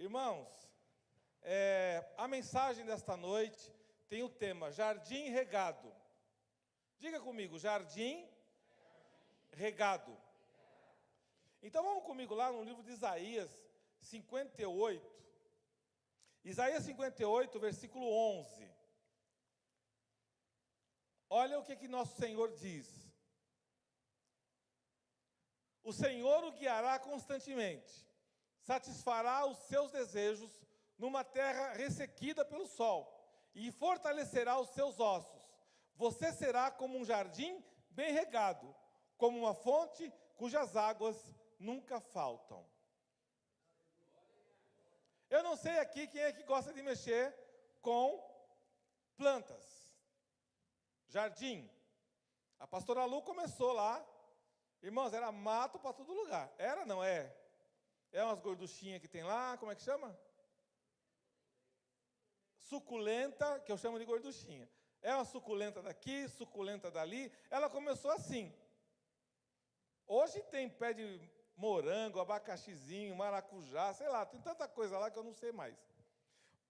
Irmãos, a mensagem desta noite tem o tema Jardim Regado. Diga comigo, jardim regado. Então vamos comigo lá no livro de Isaías 58. Isaías 58, versículo 11. Olha o que nosso Senhor diz. O Senhor o guiará constantemente, satisfará os seus desejos numa terra ressequida pelo sol, e fortalecerá os seus ossos. Você será como um jardim bem regado, como uma fonte cujas águas nunca faltam. Eu não sei aqui quem é que gosta de mexer com plantas. Jardim. A pastora Lu começou lá. Irmãos, era mato para todo lugar. Era, não é? É umas gorduchinhas que tem lá, como é que chama? Suculenta, que eu chamo de gorduchinha. É uma suculenta daqui, suculenta dali. Ela começou assim. Hoje tem pé de morango, abacaxizinho, maracujá, sei lá, tem tanta coisa lá que eu não sei mais.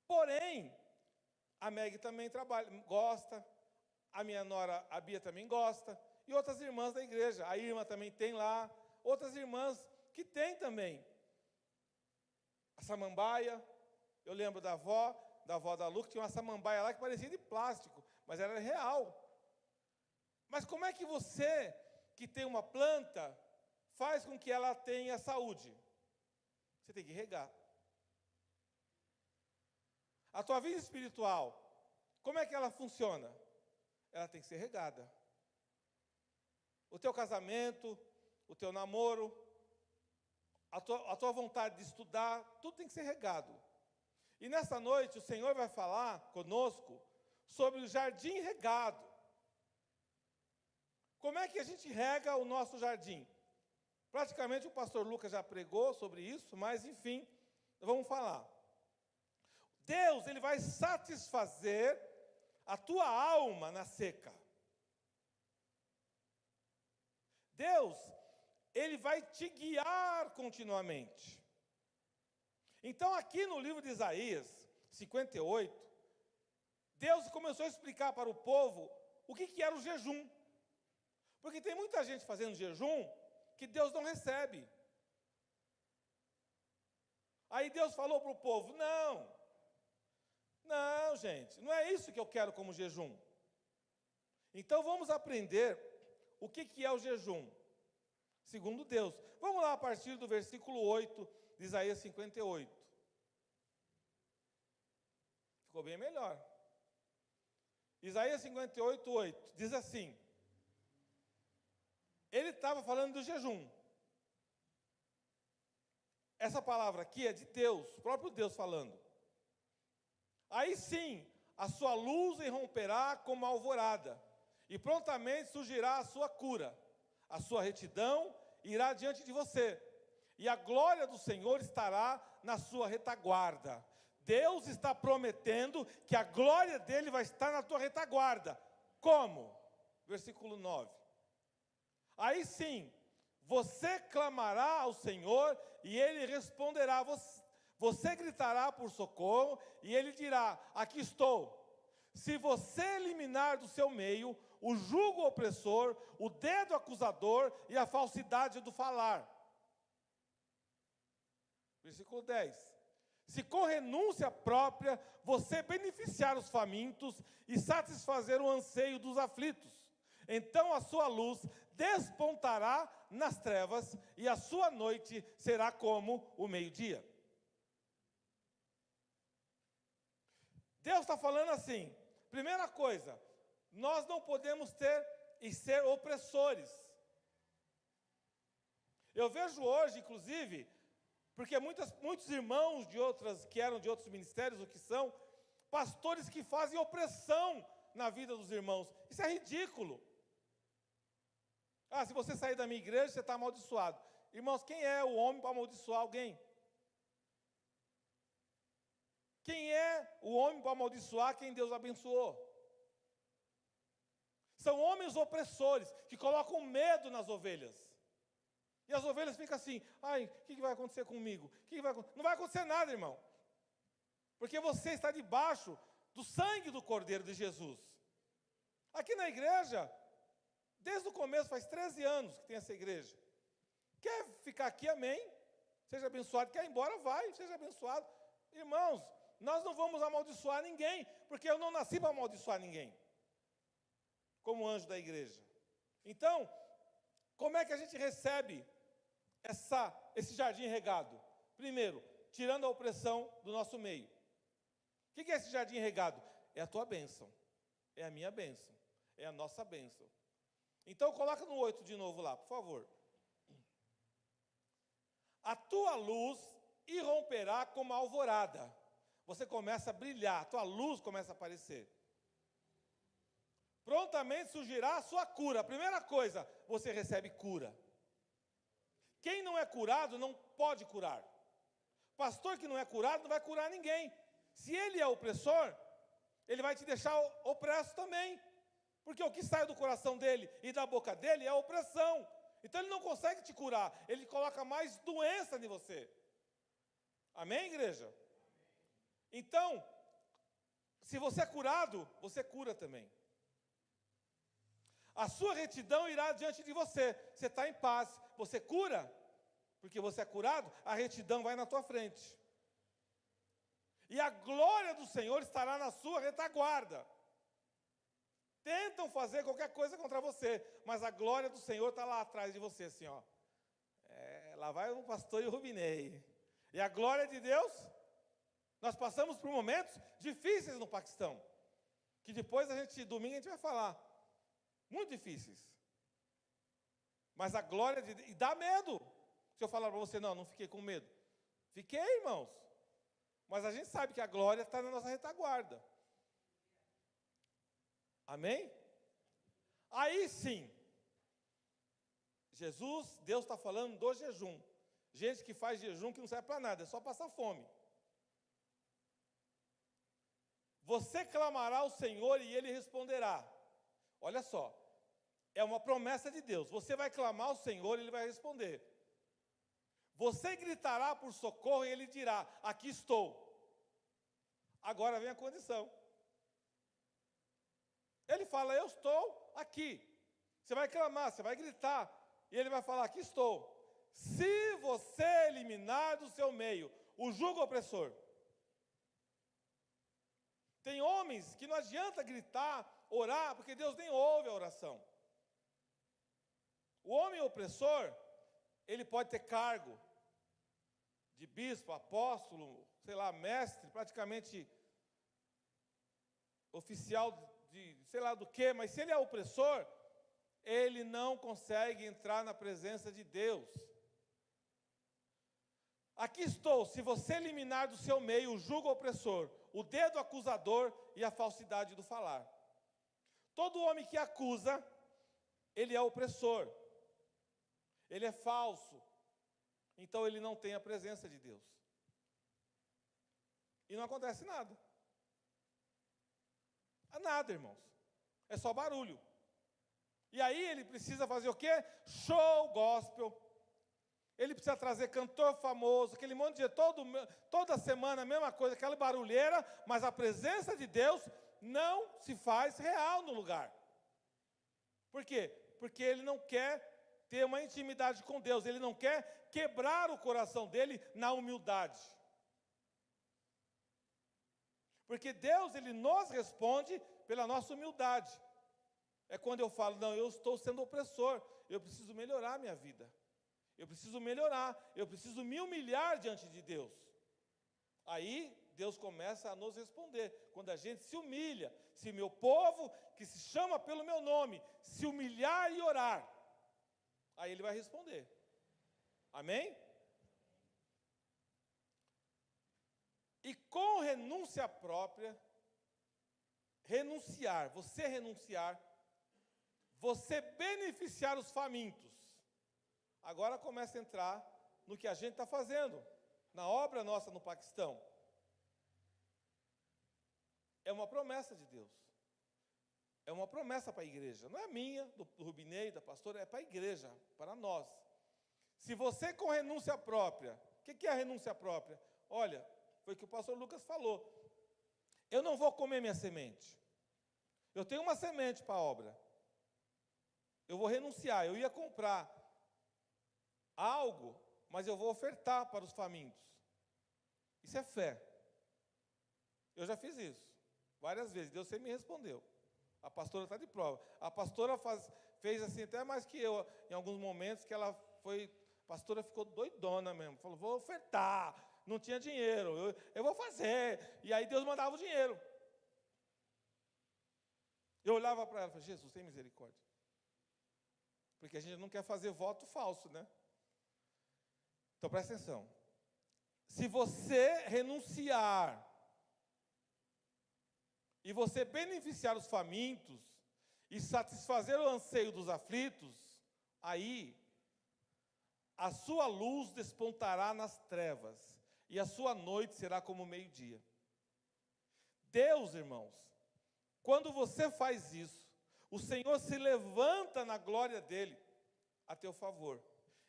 Porém, a Meg também gosta, a minha nora, a Bia, também gosta, e outras irmãs da igreja. A Irma também tem lá, outras irmãs que tem também. A samambaia, eu lembro da avó da Lu, que tinha uma samambaia lá que parecia de plástico, mas era real. Mas como é que você, que tem uma planta, faz com que ela tenha saúde? Você tem que regar. A tua vida espiritual, como é que ela funciona? Ela tem que ser regada. O teu casamento, o teu namoro, a tua vontade de estudar, tudo tem que ser regado. E nessa noite o Senhor vai falar conosco sobre o jardim regado. Como é que a gente rega o nosso jardim? Praticamente o pastor Lucas já pregou sobre isso, mas enfim, vamos falar. Deus, Ele vai satisfazer a tua alma na seca. Deus, Ele vai te guiar continuamente. Então aqui no livro de Isaías 58, Deus começou a explicar para o povo o que era o jejum. Porque tem muita gente fazendo jejum que Deus não recebe. Aí Deus falou para o povo, não, gente, não é isso que eu quero como jejum. Então vamos aprender o que é o jejum, segundo Deus. Vamos lá a partir do versículo 8 de Isaías 58. Ficou bem melhor. Isaías 58, 8, diz assim. Ele estava falando do jejum. Essa palavra aqui é de Deus, o próprio Deus falando. Aí sim, a sua luz irromperá como a alvorada, e prontamente surgirá a sua cura. A sua retidão irá diante de você, e a glória do Senhor estará na sua retaguarda. Deus está prometendo que a glória dele vai estar na tua retaguarda. Como? Versículo 9. Aí sim, você clamará ao Senhor e Ele responderá. Você gritará por socorro e Ele dirá, aqui estou. Se você eliminar do seu meio o jugo opressor, o dedo acusador e a falsidade do falar. Versículo 10. Se com renúncia própria você beneficiar os famintos e satisfazer o anseio dos aflitos, então a sua luz despontará nas trevas e a sua noite será como o meio-dia. Deus está falando assim, primeira coisa, nós não podemos ter e ser opressores. Eu vejo hoje, inclusive, porque muitos irmãos que eram de outros ministérios, ou que são, pastores que fazem opressão na vida dos irmãos. Isso é ridículo. Se você sair da minha igreja, você está amaldiçoado. Irmãos, quem é o homem para amaldiçoar alguém? Quem é o homem para amaldiçoar quem Deus abençoou? São homens opressores, que colocam medo nas ovelhas. E as ovelhas ficam assim, ai, o que vai acontecer comigo? Não vai acontecer nada, irmão. Porque você está debaixo do sangue do Cordeiro de Jesus. Aqui na igreja, desde o começo, faz 13 anos que tem essa igreja. Quer ficar aqui, amém? Seja abençoado. Quer ir embora, vai, seja abençoado. Irmãos, nós não vamos amaldiçoar ninguém, porque eu não nasci para amaldiçoar ninguém, como anjo da igreja. Então, como é que a gente recebe esse jardim regado? Primeiro, tirando a opressão do nosso meio. O que é esse jardim regado? É a tua bênção, é a minha bênção, é a nossa bênção. Então, coloca no 8 de novo lá, por favor. A tua luz irromperá como a alvorada. Você começa a brilhar, a tua luz começa a aparecer. Prontamente surgirá a sua cura. A primeira coisa, você recebe cura. Quem não é curado não pode curar. Pastor que não é curado não vai curar ninguém. Se ele é opressor, ele vai te deixar opresso também. Porque o que sai do coração dele e da boca dele é opressão. Então ele não consegue te curar. Ele coloca mais doença em você. Amém, igreja? Então, se você é curado, você cura também. A sua retidão irá diante de você. Você está em paz. Você cura, porque você é curado, a retidão vai na tua frente. E a glória do Senhor estará na sua retaguarda. Tentam fazer qualquer coisa contra você, mas a glória do Senhor está lá atrás de você, assim, ó. Lá vai o pastor e o Rubinei. E a glória de Deus, nós passamos por momentos difíceis no Paquistão, que depois domingo a gente vai falar. Muito difíceis. Mas a glória de Deus, e dá medo. Se eu falar para você, não fiquei com medo. Fiquei, irmãos. Mas a gente sabe que a glória está na nossa retaguarda. Amém? Aí sim, Deus está falando do jejum. Gente que faz jejum que não serve para nada, é só passar fome. Você clamará ao Senhor e Ele responderá. Olha só, é uma promessa de Deus. Você vai clamar ao Senhor e Ele vai responder. Você gritará por socorro e Ele dirá, aqui estou. Agora vem a condição. Ele fala, eu estou aqui. Você vai clamar, você vai gritar. E Ele vai falar, aqui estou. Se você eliminar do seu meio o jugo opressor. Tem homens que não adianta gritar, orar, porque Deus nem ouve a oração. O homem opressor, ele pode ter cargo de bispo, apóstolo, sei lá, mestre, praticamente oficial de sei lá do que, mas se ele é opressor, ele não consegue entrar na presença de Deus. Aqui estou, se você eliminar do seu meio o jugo opressor, o dedo acusador e a falsidade do falar. Todo homem que acusa, ele é opressor. Ele é falso. Então ele não tem a presença de Deus. E não acontece nada. Nada, irmãos. É só barulho. E aí ele precisa fazer o quê? Show gospel. Ele precisa trazer cantor famoso, aquele monte de toda semana a mesma coisa, aquela barulheira, mas a presença de Deus não se faz real no lugar. Por quê? Porque ele não quer ter uma intimidade com Deus, ele não quer quebrar o coração dele na humildade. Porque Deus, Ele nos responde pela nossa humildade. É quando eu falo, não, eu estou sendo opressor, eu preciso melhorar a minha vida. Eu preciso melhorar, eu preciso me humilhar diante de Deus. Aí, Deus começa a nos responder. Quando a gente se humilha, se meu povo, que se chama pelo meu nome, se humilhar e orar, aí Ele vai responder. Amém? E com renúncia própria, você beneficiar os famintos. Agora começa a entrar no que a gente está fazendo, na obra nossa no Paquistão. É uma promessa de Deus. É uma promessa para a igreja. Não é minha, do Rubinei, da pastora, é para a igreja, para nós. Se você com renúncia própria, o que é a renúncia própria? Olha, foi o que o pastor Lucas falou. Eu não vou comer minha semente. Eu tenho uma semente para a obra. Eu vou renunciar. Eu ia comprar algo, mas eu vou ofertar para os famintos. Isso é fé. Eu já fiz isso várias vezes. Deus sempre me respondeu. A pastora está de prova. A pastora fez assim até mais que eu, em alguns momentos, que ela foi... A pastora ficou doidona mesmo. Falou, vou ofertar. Não tinha dinheiro. Eu vou fazer. E aí Deus mandava o dinheiro. Eu olhava para ela e falei, Jesus, tem misericórdia. Porque a gente não quer fazer voto falso, né? Então, presta atenção. Se você renunciar e você beneficiar os famintos e satisfazer o anseio dos aflitos, aí a sua luz despontará nas trevas e a sua noite será como o meio-dia. Deus, irmãos, quando você faz isso, o Senhor se levanta na glória dEle a teu favor.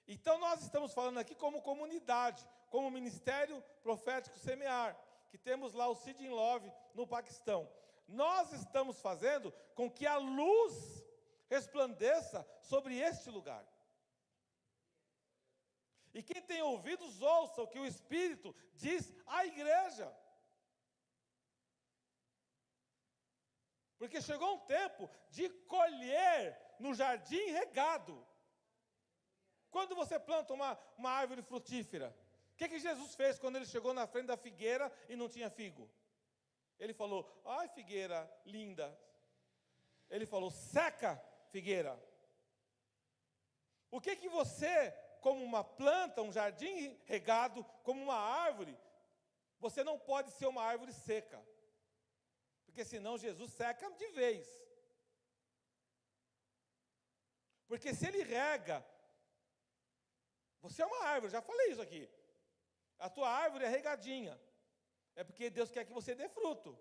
Então nós estamos falando aqui como comunidade, como Ministério Profético Semear, que temos lá o Seed in Love no Paquistão. Nós estamos fazendo com que a luz resplandeça sobre este lugar. E quem tem ouvidos, ouça o que o Espírito diz à igreja. Porque chegou um tempo de colher no jardim regado. Quando você planta uma árvore frutífera, o que Jesus fez quando ele chegou na frente da figueira e não tinha figo? Ele falou, ai figueira linda. Ele falou, seca figueira. O que você, como uma planta, um jardim regado, como uma árvore, você não pode ser uma árvore seca. Porque senão Jesus seca de vez. Porque se ele rega, você é uma árvore, já falei isso aqui. A tua árvore é regadinha. É porque Deus quer que você dê fruto.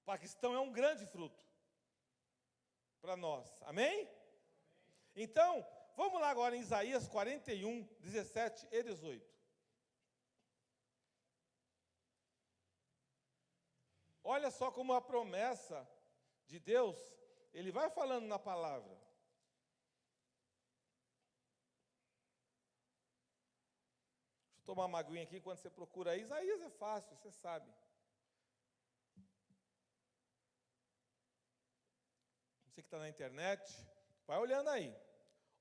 O Paquistão é um grande fruto para nós. Amém? Então, vamos lá agora em Isaías 41, 17 e 18. Olha só como a promessa de Deus, ele vai falando na palavra. Deixa eu tomar uma aguinha aqui, quando você procura aí, Isaías é fácil, você sabe. Você que está na internet, vai olhando aí.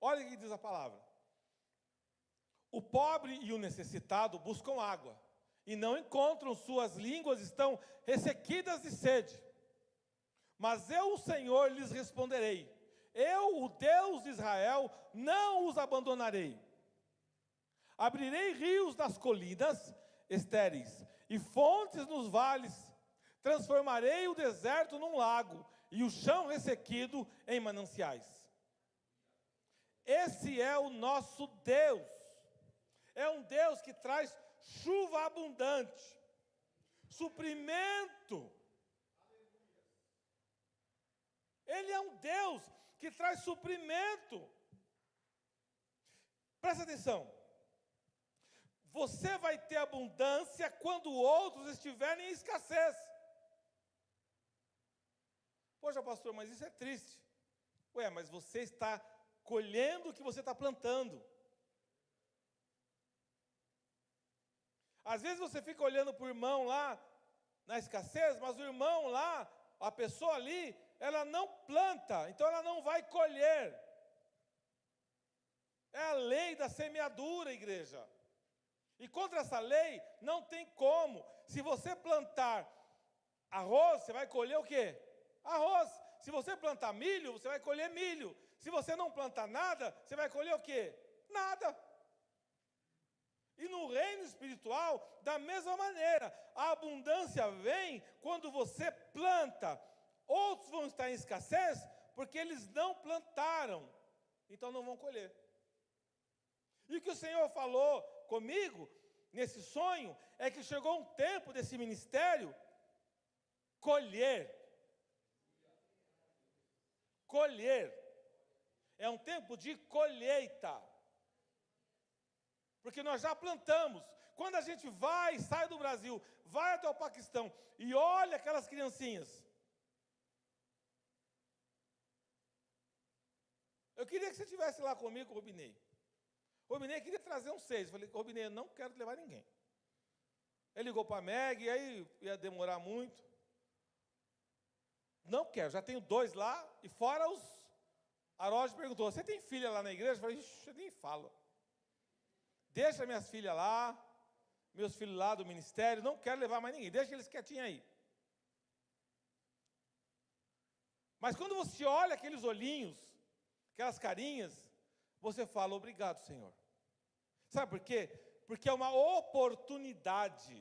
Olha o que diz a palavra. O pobre e o necessitado buscam água, e não encontram, suas línguas estão ressequidas de sede. Mas eu, o Senhor, lhes responderei. Eu, o Deus de Israel, não os abandonarei. Abrirei rios nas colinas estéreis e fontes nos vales. Transformarei o deserto num lago e o chão ressequido em mananciais. Esse é o nosso Deus. É um Deus que traz chuva abundante, suprimento. Ele é um Deus que traz suprimento. Presta atenção. Você vai ter abundância quando outros estiverem em escassez. Poxa, pastor, mas isso é triste. Ué, mas você está colhendo o que você está plantando. Às vezes você fica olhando para o irmão lá na escassez, mas o irmão lá, a pessoa ali, ela não planta, então ela não vai colher. É a lei da semeadura, igreja. E contra essa lei, não tem como. Se você plantar arroz, você vai colher o quê? Arroz. Se você plantar milho, você vai colher milho. Se você não plantar nada, você vai colher o quê? Nada. E no reino espiritual, da mesma maneira, a abundância vem quando você planta. Outros vão estar em escassez porque eles não plantaram, então não vão colher. E o que o Senhor falou comigo, nesse sonho, é que chegou um tempo desse ministério colher. Colher. É um tempo de colheita. Porque nós já plantamos. Quando a gente sai do Brasil, vai até o Paquistão e olha aquelas criancinhas. Eu queria que você estivesse lá comigo, Rubinei. Rubinei queria trazer uns 6. Eu falei, Rubinei, eu não quero levar ninguém. Ele ligou para a Meg, e aí ia demorar muito. Não quero, já tenho 2 lá, e fora os... Aródio perguntou, você tem filha lá na igreja? Eu falei, eu nem falo. Deixa minhas filhas lá, meus filhos lá do ministério, não quero levar mais ninguém, deixa eles quietinhos aí. Mas quando você olha aqueles olhinhos, aquelas carinhas, você fala, obrigado, Senhor. Sabe por quê? Porque é uma oportunidade,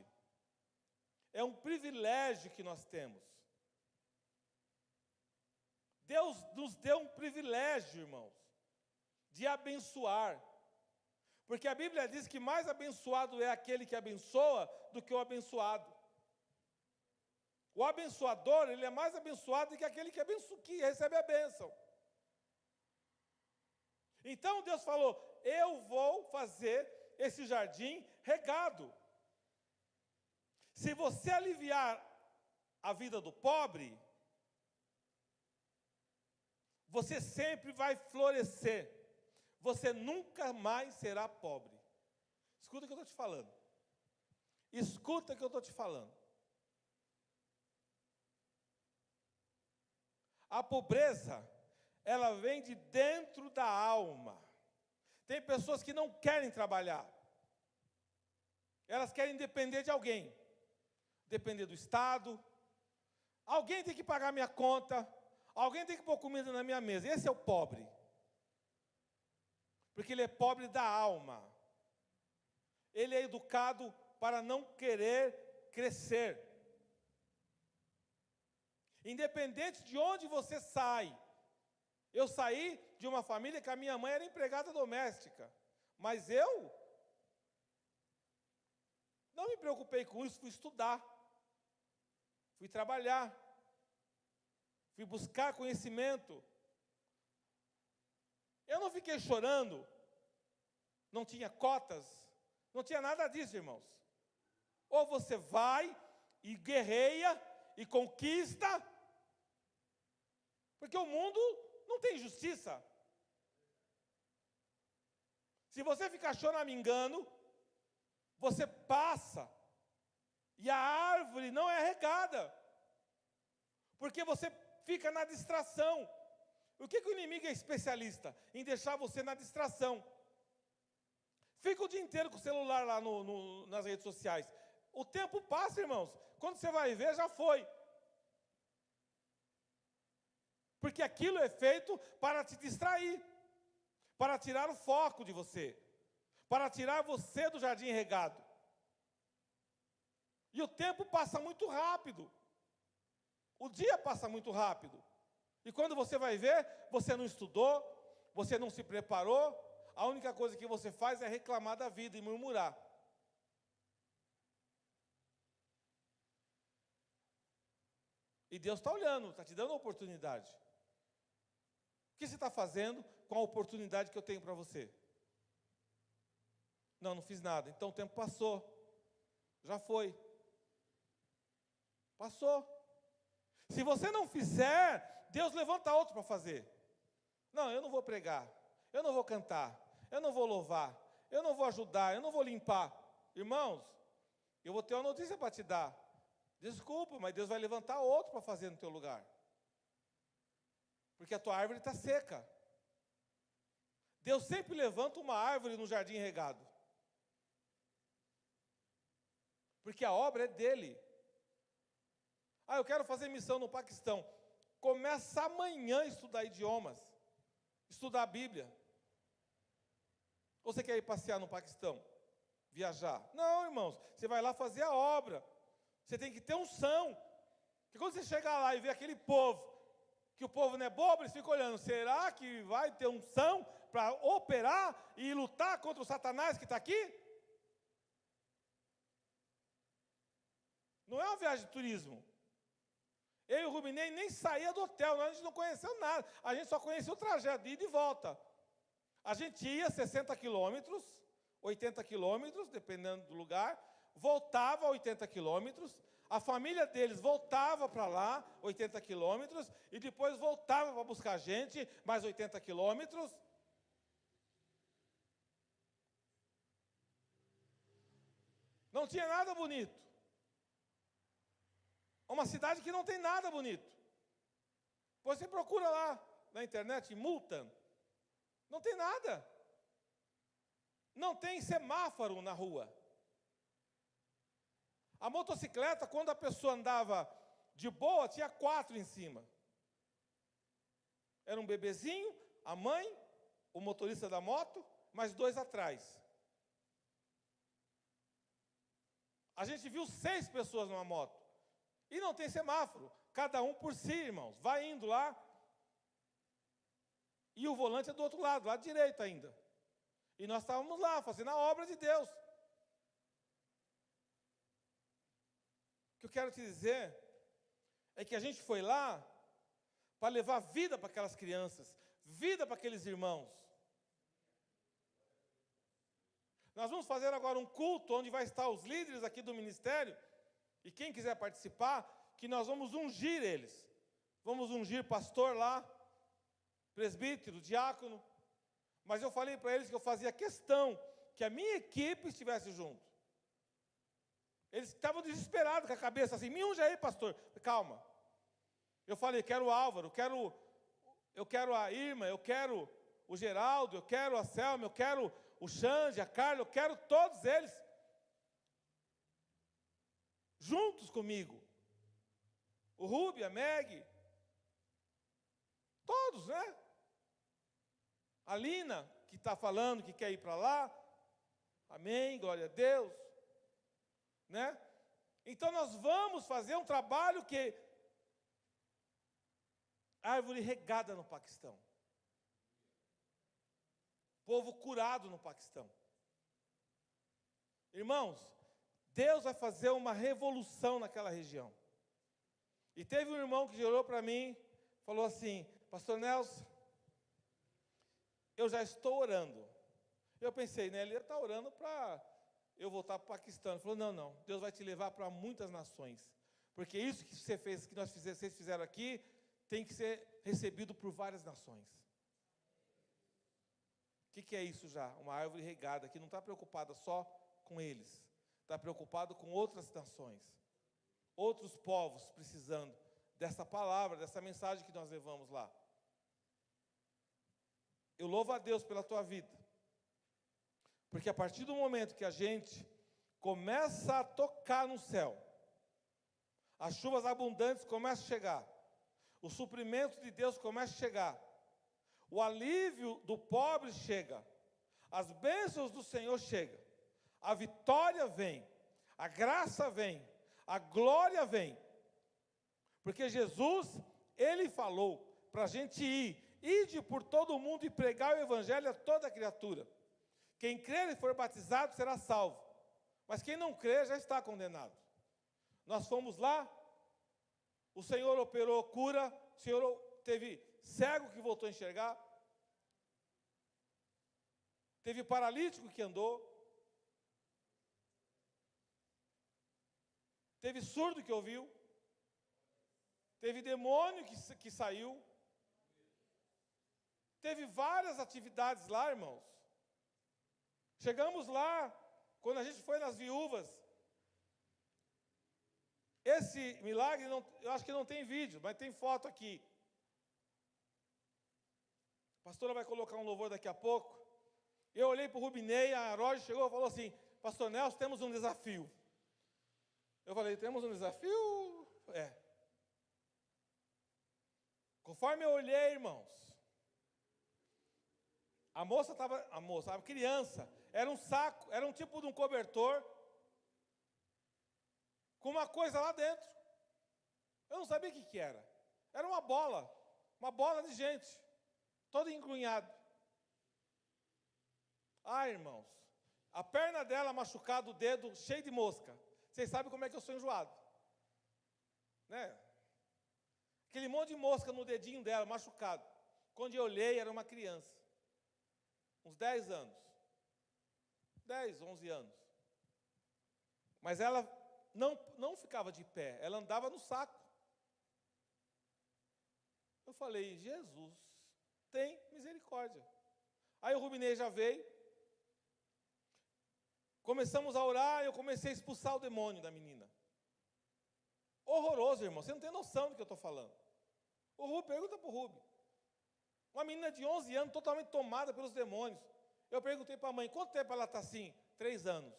é um privilégio que nós temos. Deus nos deu um privilégio, irmãos, de abençoar. Porque a Bíblia diz que mais abençoado é aquele que abençoa do que o abençoado. O abençoador, ele é mais abençoado do que aquele que recebe a bênção. Então Deus falou, eu vou fazer esse jardim regado. Se você aliviar a vida do pobre, você sempre vai florescer. Você nunca mais será pobre. Escuta o que eu estou te falando. Escuta o que eu estou te falando. A pobreza, ela vem de dentro da alma. Tem pessoas que não querem trabalhar. Elas querem depender de alguém. Depender do Estado. Alguém tem que pagar minha conta. Alguém tem que pôr comida na minha mesa. Esse é o pobre. Porque ele é pobre da alma. Ele é educado para não querer crescer. Independente de onde você sai. Eu saí de uma família que a minha mãe era empregada doméstica. Mas eu não me preocupei com isso, fui estudar. Fui trabalhar. Fui buscar conhecimento. Eu não fiquei chorando, não tinha cotas, não tinha nada disso, irmãos. Ou você vai e guerreia e conquista, porque o mundo não tem justiça. Se você ficar choramingando, você passa, e a árvore não é regada, porque você fica na distração. O que o inimigo é especialista? Em deixar você na distração. Fica o dia inteiro com o celular lá nas redes sociais. O tempo passa, irmãos. Quando você vai ver, já foi. Porque aquilo é feito para te distrair. Para tirar o foco de você. Para tirar você do jardim regado. E o tempo passa muito rápido. O dia passa muito rápido. E quando você vai ver, você não estudou, você não se preparou, a única coisa que você faz é reclamar da vida e murmurar. E Deus está olhando, está te dando a oportunidade. O que você está fazendo com a oportunidade que eu tenho para você? Não fiz nada. Então o tempo passou. Já foi. Passou. Se você não fizer, Deus levanta outro para fazer. Não, eu não vou pregar, eu não vou cantar, eu não vou louvar, eu não vou ajudar, eu não vou limpar. Irmãos, eu vou ter uma notícia para te dar. Desculpa, mas Deus vai levantar outro para fazer no teu lugar. Porque a tua árvore está seca. Deus sempre levanta uma árvore no jardim regado. Porque a obra é dele. Eu quero fazer missão no Paquistão. Começa amanhã a estudar idiomas, estudar a Bíblia. Ou você quer ir passear no Paquistão? Viajar? Não, irmãos, você vai lá fazer a obra. Você tem que ter unção. Porque quando você chegar lá e ver aquele povo, que o povo não é bobo, eles ficam olhando, será que vai ter unção para operar e lutar contra o Satanás que está aqui? Não é uma viagem de turismo. Eu e o Rubinei nem saía do hotel, a gente não conheceu nada. A gente só conhecia o trajeto de ida e volta. A gente ia 60 quilômetros, 80 quilômetros, dependendo do lugar, voltava 80 quilômetros, a família deles voltava para lá, 80 quilômetros, e depois voltava para buscar a gente, mais 80 quilômetros. Não tinha nada bonito. Uma cidade que não tem nada bonito. Você procura lá na internet, Multan, não tem nada. Não tem semáforo na rua. A motocicleta, quando a pessoa andava de boa, tinha 4 em cima. Era um bebezinho, a mãe, o motorista da moto, mais 2 atrás. A gente viu 6 pessoas numa moto. E não tem semáforo. Cada um por si, irmãos. Vai indo lá. E o volante é do outro lado, lado direito ainda. E nós estávamos lá, fazendo a obra de Deus. O que eu quero te dizer é que a gente foi lá para levar vida para aquelas crianças, vida para aqueles irmãos. Nós vamos fazer agora um culto onde vai estar os líderes aqui do ministério, e quem quiser participar, que nós vamos ungir eles. Vamos ungir pastor lá, presbítero, diácono. Mas eu falei para eles que eu fazia questão que a minha equipe estivesse junto. Eles estavam desesperados com a cabeça assim, me unge aí, pastor. Calma. Eu falei, quero o Álvaro, eu quero a Irma, eu quero o Geraldo, eu quero a Selma, eu quero o Xande, a Carla, eu quero todos eles juntos comigo. O Rubi, a Meg, todos, né? A Lina, que está falando que quer ir para lá. Amém, glória a Deus. Né? Então nós vamos fazer um trabalho que... Árvore regada no Paquistão. Povo curado no Paquistão. Irmãos, Deus vai fazer uma revolução naquela região. E teve um irmão que olhou para mim, falou assim, pastor Nelson, eu já estou orando. Eu pensei, né, ele está orando para eu voltar para o Paquistão. Ele falou, não, Deus vai te levar para muitas nações. Porque isso que você fez, que vocês fizeram aqui, tem que ser recebido por várias nações. O que é isso já? Uma árvore regada, que não está preocupada só com eles. Está preocupado com outras nações. Outros povos precisando dessa palavra, dessa mensagem que nós levamos lá. Eu louvo a Deus pela tua vida. Porque a partir do momento que a gente começa a tocar no céu, as chuvas abundantes começam a chegar, o suprimento de Deus começa a chegar, o alívio do pobre chega, as bênçãos do Senhor chegam, a vitória vem, a graça vem, a glória vem. Porque Jesus, Ele falou para a gente ide por todo o mundo e pregar o Evangelho a toda criatura. Quem crer e for batizado será salvo, mas quem não crer já está condenado. Nós fomos lá, o Senhor operou cura, o Senhor teve cego que voltou a enxergar, teve paralítico que andou, teve surdo que ouviu, teve demônio que saiu, teve várias atividades lá, irmãos. Chegamos lá, quando a gente foi nas viúvas, esse milagre, eu acho que não tem vídeo, mas tem foto aqui. A pastora vai colocar um louvor daqui a pouco. Eu olhei para o Rubinei, a Roger chegou e falou assim, pastor Nelson, temos um desafio. Eu falei, temos um desafio? Conforme eu olhei, irmãos, a criança, era um saco, era um tipo de um cobertor, com uma coisa lá dentro. Eu não sabia o que era. Era uma bola de gente, todo engrunhado. Irmãos, a perna dela machucada, o dedo cheio de mosca. Vocês sabem como é que eu sou enjoado, né? Aquele monte de mosca no dedinho dela, machucado. Quando eu olhei, era uma criança, uns 10 anos. 10, 11 anos. Mas ela não ficava de pé, ela andava no saco. Eu falei, Jesus, tem misericórdia. Aí o Rubinei já veio. Começamos a orar, eu comecei a expulsar o demônio da menina. Horroroso, irmão, você não tem noção do que eu estou falando. O Rubi, pergunta para o Rubi. Uma menina de 11 anos, totalmente tomada pelos demônios. Eu perguntei para a mãe, quanto tempo ela está assim? 3 anos.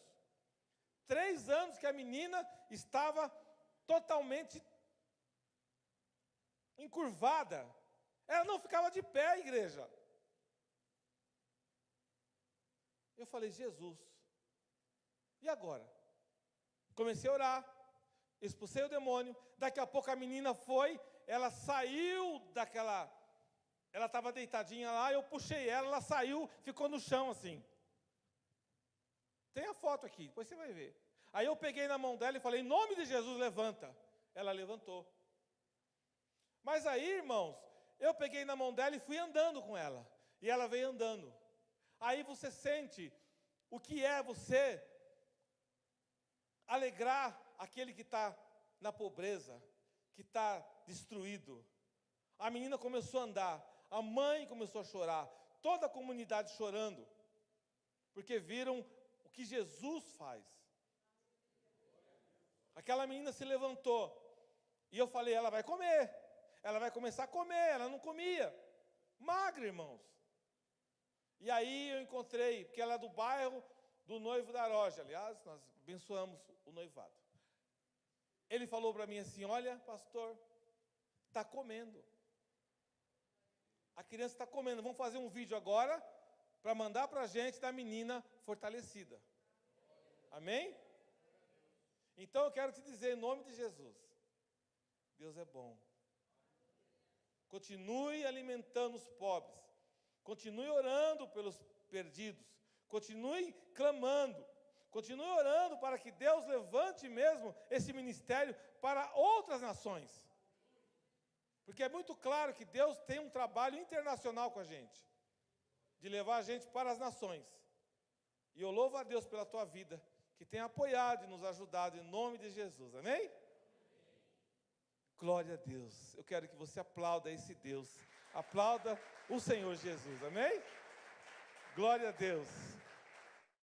3 anos que a menina estava totalmente encurvada. Ela não ficava de pé, igreja. Eu falei, Jesus. E agora? Comecei a orar. Expulsei o demônio. Daqui a pouco a menina foi. Ela saiu daquela... Ela estava deitadinha lá. Eu puxei ela. Ela saiu. Ficou no chão assim. Tem a foto aqui. Depois você vai ver. Aí eu peguei na mão dela e falei, em nome de Jesus, levanta. Ela levantou. Mas aí, irmãos, eu peguei na mão dela e fui andando com ela. E ela veio andando. Aí você sente o que é você alegrar aquele que está na pobreza, que está destruído. A menina começou a andar. A mãe começou a chorar. Toda a comunidade chorando. Porque viram o que Jesus faz. Aquela menina se levantou. E eu falei, ela vai comer. Ela vai começar a comer. Ela não comia. Magra, irmãos. E aí eu encontrei, porque ela é do bairro do noivo da Aroja. Aliás, nós abençoamos o noivado. Ele falou para mim assim, olha, pastor, está comendo. A criança está comendo. Vamos fazer um vídeo agora para mandar para a gente da menina fortalecida. Amém? Então eu quero te dizer, em nome de Jesus, Deus é bom. Continue alimentando os pobres. Continue orando pelos perdidos. Continue clamando. Continue orando para que Deus levante mesmo esse ministério para outras nações. Porque é muito claro que Deus tem um trabalho internacional com a gente. De levar a gente para as nações. E eu louvo a Deus pela tua vida, que tem apoiado e nos ajudado em nome de Jesus. Amém? Glória a Deus. Eu quero que você aplauda esse Deus. Aplauda o Senhor Jesus. Amém? Glória a Deus.